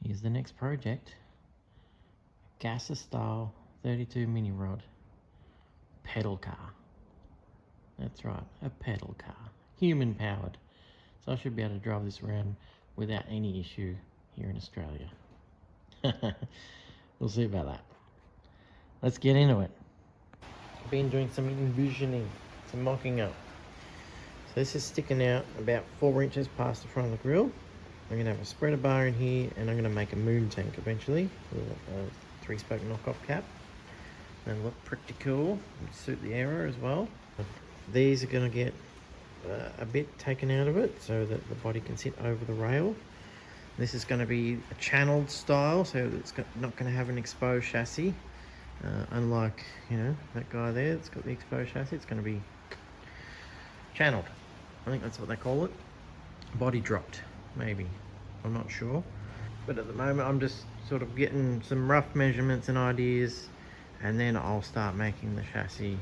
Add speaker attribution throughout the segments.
Speaker 1: Here's the next project. Gasser style 32 mini rod pedal car. That's right, a pedal car, human powered. So I should be able to drive this around without any issue here in Australia. We'll see about that. Let's get into it. I've been doing some envisioning, some mocking up. So this is sticking out about 4 inches past the front of the grill. I'm going to have a spreader bar in here, and I'm going to make a moon tank eventually with a 3-spoke knockoff cap. That'll look pretty cool, suit the era as well. These are going to get a bit taken out of it so that the body can sit over the rail. This is going to be a channeled style, so it's not going to have an exposed chassis. Unlike, you know, that guy there that's got the exposed chassis, it's going to be channeled. I think that's what they call it. Body dropped, maybe. I'm not sure. But at the moment, I'm just sort of getting some rough measurements and ideas, and then I'll start making the chassis.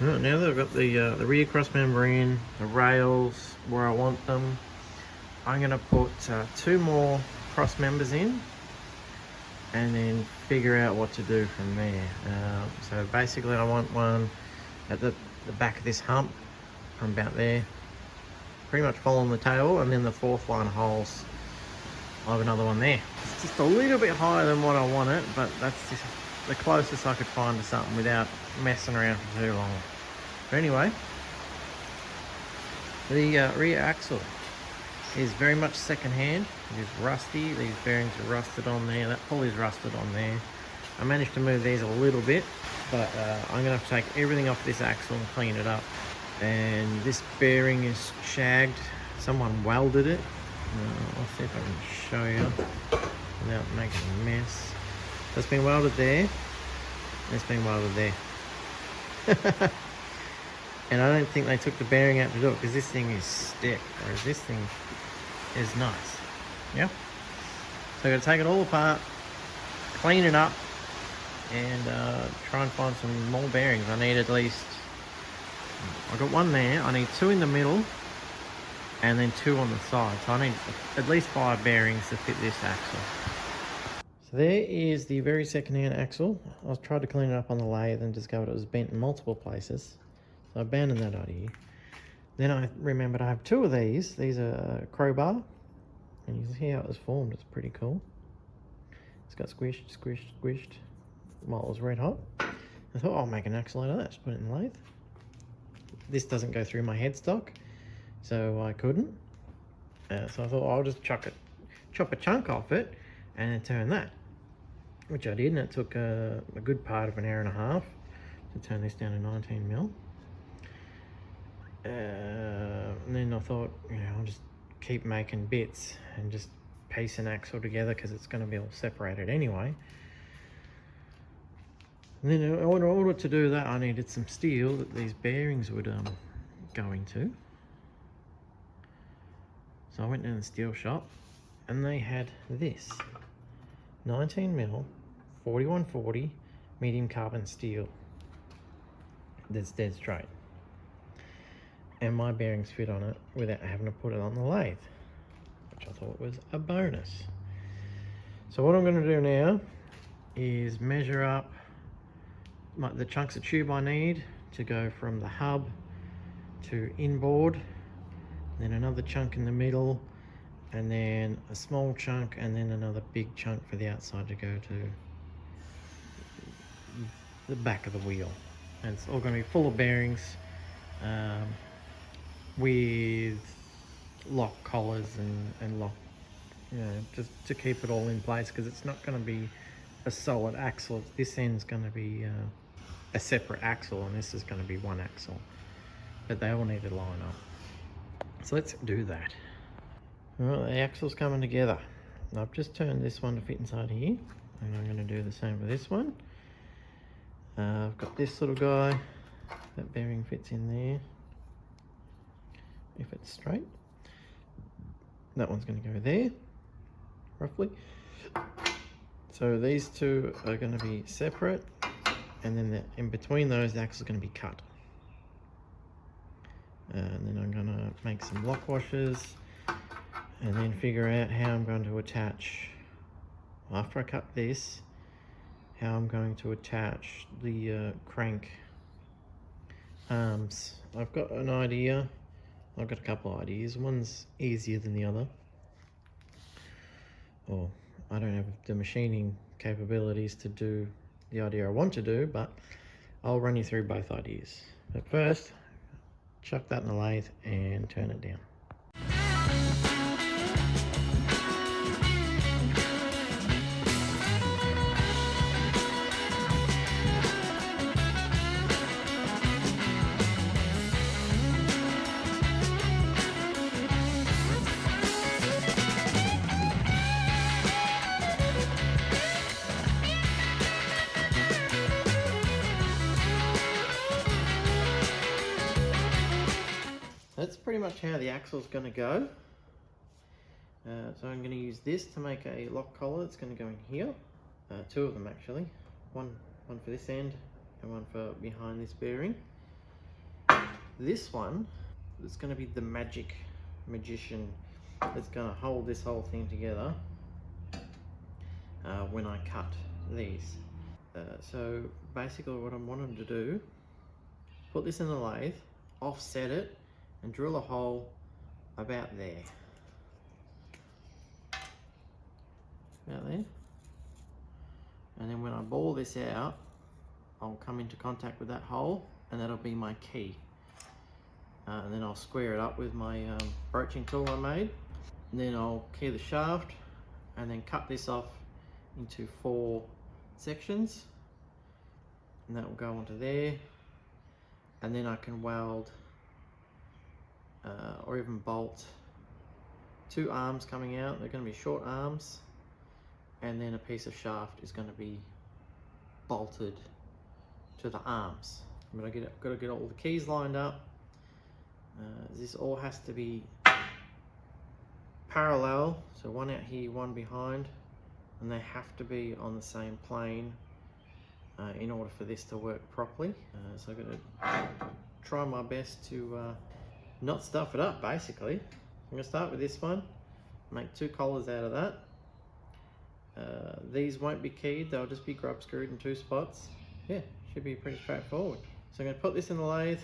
Speaker 1: Right, now that I've got the rear cross member in, the rails where I want them, I'm going to put 2 more cross members in and then figure out what to do from there. So basically I want one at the back of this hump from about there, pretty much following the tail, and then the 4th line of holes, I'll have another one there. It's just a little bit higher than what I wanted, but that's just the closest I could find to something without messing around for too long. But anyway, the rear axle is very much second-hand. It is rusty. These bearings are rusted on there. That pulley's rusted on there. I managed to move these a little bit, but I'm going to have to take everything off this axle and clean it up. And this bearing is shagged. Someone welded it. I'll see if I can show you without making a mess. So it's been welded there, and it's been welded there. And I don't think they took the bearing out to do it, because this thing is stiff, whereas this thing is nice. Yeah. So I'm going to take it all apart, clean it up, and try and find some more bearings. I need at least, I've got 1 there, I need 2 in the middle, and then 2 on the side. So I need at least 5 bearings to fit this axle. So there is the very second-hand axle. I tried to clean it up on the lathe and discovered it was bent in multiple places. So I abandoned that idea. Then I remembered I have 2 of these. These are a crowbar, and you can see how it was formed. It's pretty cool. It's got squished while it was red hot. I thought, I'll make an axle out of that. Just put it in the lathe. This doesn't go through my headstock, so I couldn't. So I thought, I'll just chop a chunk off it and then turn that, which I did, and it took a good part of an hour and a half to turn this down to 19mm. And then I thought, you know, I'll just keep making bits and just piece an axle together, because it's going to be all separated anyway. And then in order to do that, I needed some steel that these bearings would go into. So I went down to the steel shop, and they had this 19mm 4140 medium carbon steel that's dead straight, and my bearings fit on it without having to put it on the lathe, which I thought was a bonus. So what I'm going to do now is measure up the chunks of tube I need to go from the hub to inboard, then another chunk in the middle, and then a small chunk, and then another big chunk for the outside to go to the back of the wheel. And it's all going to be full of bearings, with lock collars and lock, just to keep it all in place, because it's not going to be a solid axle. This end's going to be a separate axle, and this is going to be one axle, but they all need to line up. So let's do that. All right, the axle's coming together. I've just turned this one to fit inside here, and I'm going to do the same with this one. I've got this little guy, that bearing fits in there if it's straight. That one's going to go there, roughly. So these two are going to be separate, and then in between those, the axle is going to be cut. And then I'm going to make some lock washers, and then figure out how I'm going to attach, after I cut this, how I'm going to attach the crank arms. I've got an idea. I've got a couple of ideas. One's easier than the other. Or I don't have the machining capabilities to do the idea I want to do, but I'll run you through both ideas. But first, chuck that in the lathe and turn it down. That's pretty much how the axle's going to go. So I'm going to use this to make a lock collar. It's going to go in here. Two of them actually. One for this end and one for behind this bearing. This one is going to be the magician that's going to hold this whole thing together when I cut these. So basically what I'm wanting to do, put this in the lathe, offset it, and drill a hole about there. About there. And then when I bore this out, I'll come into contact with that hole, and that'll be my key. And then I'll square it up with my broaching tool I made. And then I'll key the shaft, and then cut this off into 4 sections. And that will go onto there. And then I can weld or even bolt 2 arms coming out. They're going to be short arms, and then a piece of shaft is going to be bolted to the arms. But I've got to get all the keys lined up. This all has to be parallel, so one out here, one behind, and they have to be on the same plane in order for this to work properly. So I've got to try my best to not stuff it up, basically. I'm going to start with this one, make 2 collars out of that. These won't be keyed, they'll just be grub screwed in 2 spots. Yeah, should be pretty straightforward. So I'm going to put this in the lathe.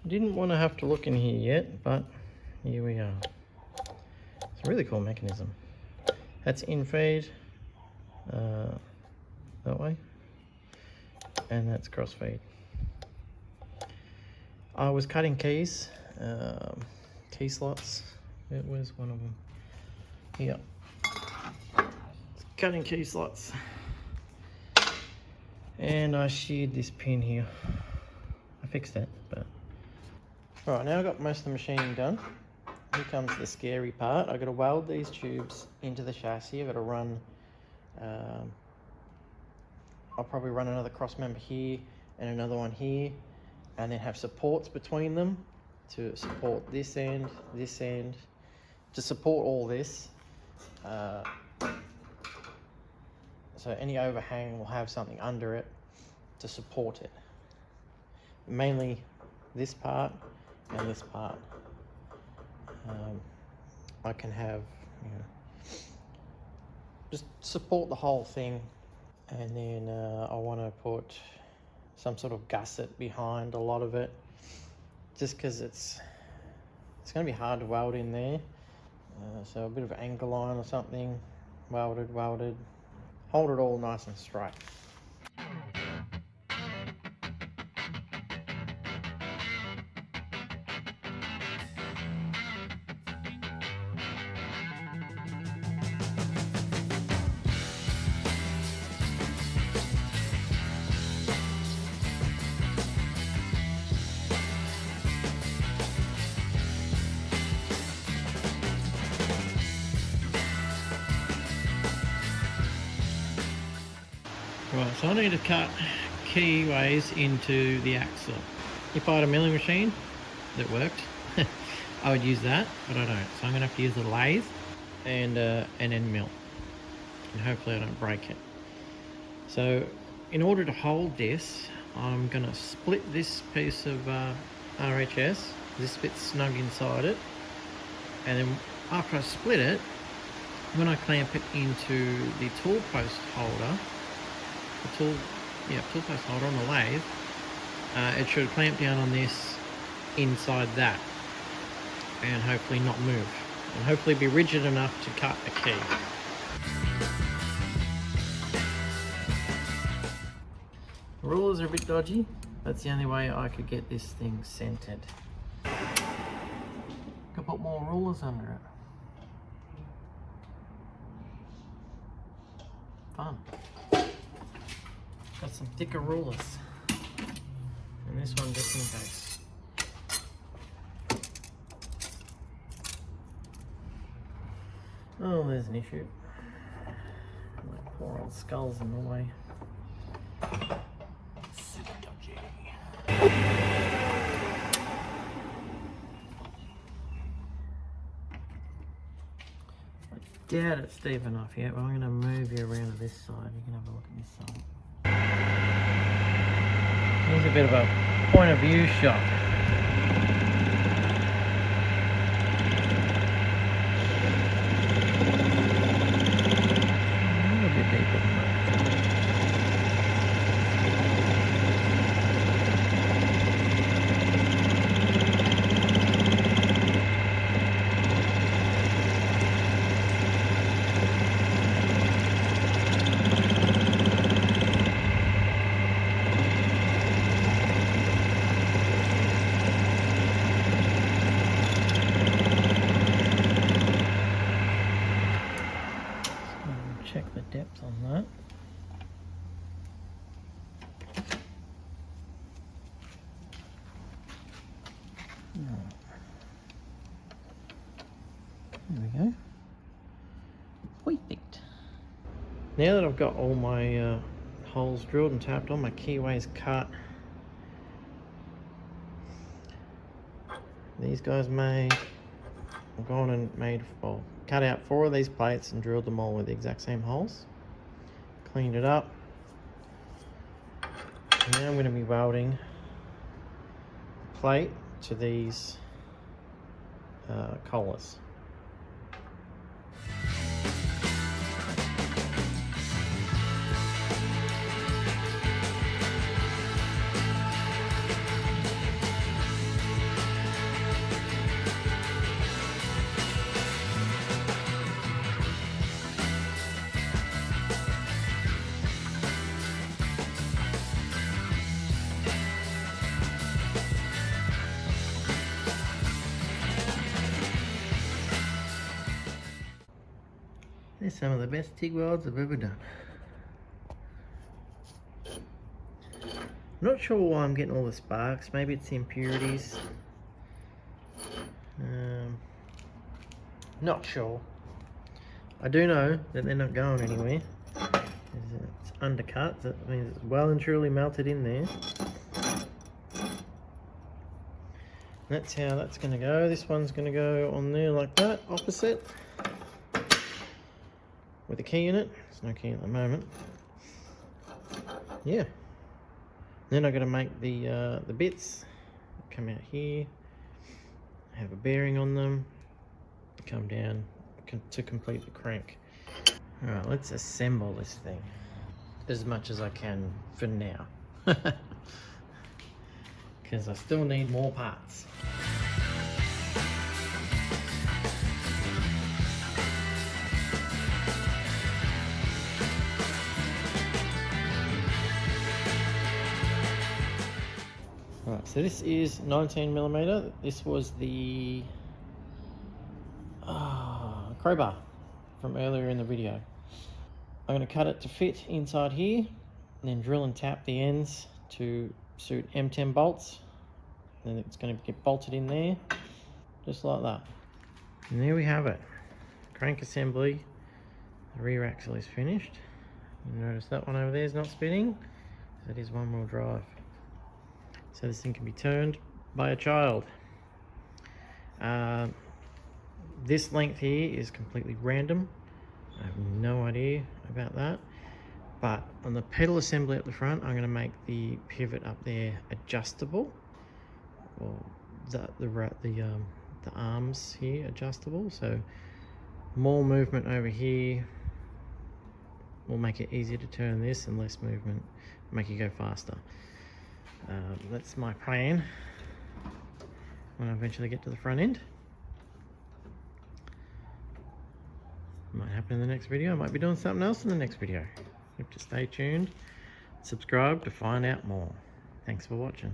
Speaker 1: Didn't want to have to look in here yet, but here we are. It's a really cool mechanism. That's in feed that way, and that's cross feed. I was cutting keys, key slots. Where's one of them? Here. Cutting key slots, and I sheared this pin here. I fixed that, but right now I've got most of the machining done. Here comes the scary part. I've got to weld these tubes into the chassis. I've got to run, I'll probably run another cross member here and another one here, and then have supports between them to support this end, to support all this. So any overhang will have something under it to support it. Mainly this part and this part. I can have, you know, just support the whole thing, and then I want to put some sort of gusset behind a lot of it, just because it's going to be hard to weld in there. So a bit of angle line or something, welded, hold it all nice and straight. Right, so I need to cut keyways into the axle. If I had a milling machine that worked, I would use that, but I don't. So I'm going to have to use the lathe and an end mill, and hopefully I don't break it. So in order to hold this, I'm going to split this piece of RHS. This bit's snug inside it, and then after I split it, when I clamp it into the tool post holder, tool post holder on the lathe, it should clamp down on this inside that, and hopefully not move, and hopefully be rigid enough to cut a key. The rulers are a bit dodgy. That's the only way I could get this thing centered. Could put more rulers under it. Fun. Got some thicker rulers, and this one just in case. Oh, there's an issue. My poor old skull's in the way. Super dodgy. I doubt it's deep enough yet, but I'm going to move you around to this side. You can have a look at this side. Here's a bit of a point of view shot. A little bit deeper than that. Check the depth on that. There we go. Perfect. Now that I've got all my holes drilled and tapped on, my keyways cut, these guys made, I've gone and made, well, cut out 4 of these plates and drilled them all with the exact same holes. Cleaned it up. And now I'm going to be welding a plate to these collars. They're some of the best TIG welds I've ever done. Not sure why I'm getting all the sparks. Maybe it's the impurities. Not sure. I do know that they're not going anywhere. It's undercut, so that means it's well and truly melted in there. That's how that's going to go. This one's going to go on there like that, opposite, with a key in it. There's no key at the moment. Yeah. Then I'm going to make the bits come out here, have a bearing on them, come down to complete the crank. All right, let's assemble this thing as much as I can for now, because I still need more parts. Alright, so this is 19mm. This was the crowbar from earlier in the video. I'm going to cut it to fit inside here, and then drill and tap the ends to suit M10 bolts. Then it's going to get bolted in there, just like that. And there we have it. Crank assembly. The rear axle is finished. You notice that one over there is not spinning. That is one-wheel drive. So this thing can be turned by a child. This length here is completely random. I have no idea about that. But on the pedal assembly at the front, I'm going to make the pivot up there adjustable. Or the arms here adjustable. So more movement over here will make it easier to turn this, and less movement will make you go faster. That's my plan when I eventually get to the front end. Might happen in the next video. I might be doing something else in the next video. You have to stay tuned, subscribe to find out more. Thanks for watching.